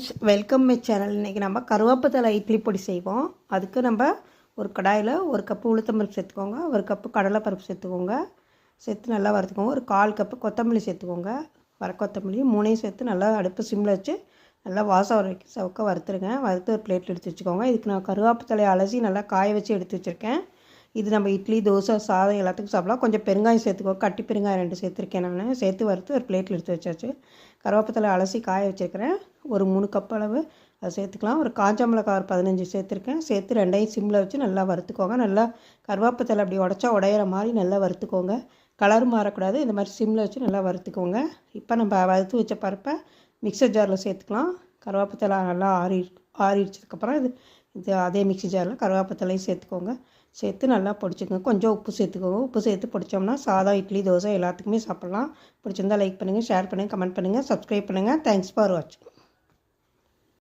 Friends, welcome my channel. இன்றைக்கி நம்ம கருவேப்பிலை இட்லி பொடி செய்வோம். அதுக்கு நம்ம ஒரு கடாயில் 1 கப்பு உளுத்தம்பருப்பு சேர்த்துக்கோங்க, 1 கப்பு கடலைப்பருப்பு சேர்த்துக்கோங்க. சேர்த்து நல்லா வறுத்துக்கோங்க. ஒரு 1/4 கப்பு கொத்தமல்லி சேர்த்துக்கோங்க. கொத்தமல்லி 3ஐயும் சேர்த்து நல்லா அடுப்பு சிம்மில் வச்சு நல்லா வாசம் வரைக்கும் சவுக்க வறுத்துருங்க. வறுத்து ஒரு பிளேட்டில் எடுத்து வச்சுக்கோங்க. இதுக்கு நான் கருவேப்பிலையை அலசி நல்லா காய வச்சு எடுத்து வச்சுருக்கேன். இது நம்ம இட்லி, தோசை, சாதம் எல்லாத்துக்கும் சாப்பிடலாம். கொஞ்சம் பெருங்காயம் சேர்த்துக்கோ, கட்டி பெருங்காயம் 2 சேர்த்துருக்கேன். நான் சேர்த்து வறுத்து ஒரு பிளேட்டில் எடுத்து வச்சாச்சு. கருவேப்பிலை அலசி காய வச்சுருக்கிறேன். ஒரு 3 கப் அளவு அதை சேர்த்துக்கலாம். ஒரு காஞ்ச மிளகாய் ஒரு 15 சேர்த்துருக்கேன். சேர்த்து 2ஐயும் சிம்மில் வச்சு நல்லா வறுத்துக்கோங்க. நல்லா கருவேப்பிலை அப்படி உடச்சா உடையிற மாதிரி நல்லா வறுத்துக்கோங்க. கலர் மாறக்கூடாது. இந்த மாதிரி சிம்மில் வச்சு நல்லா வறுத்துக்கோங்க. இப்போ நம்ம வறுத்து வச்ச பருப்பை மிக்சர் ஜாரில் சேர்த்துக்கலாம். கருவேப்பிலை நல்லா ஆறிடுச்சதுக்கப்புறம் இது அதே மிக்ஸி ஜாரில் கருவேப்பிலையும் சேர்த்துக்கோங்க. சேர்த்து நல்லா பொடிச்சுக்கோங்க. கொஞ்சம் உப்பு சேர்த்துக்கோங்க. உப்பு சேர்த்து பொடிச்சோம்னா சாதம், இட்லி, தோசை எல்லாத்துக்குமே சாப்பிட்லாம். பிடிச்சிருந்தால் லைக் பண்ணுங்கள், ஷேர் பண்ணுங்கள், கமெண்ட் பண்ணுங்கள், சப்ஸ்கிரைப் பண்ணுங்கள். தேங்க்ஸ் ஃபார் வாட்சிங்.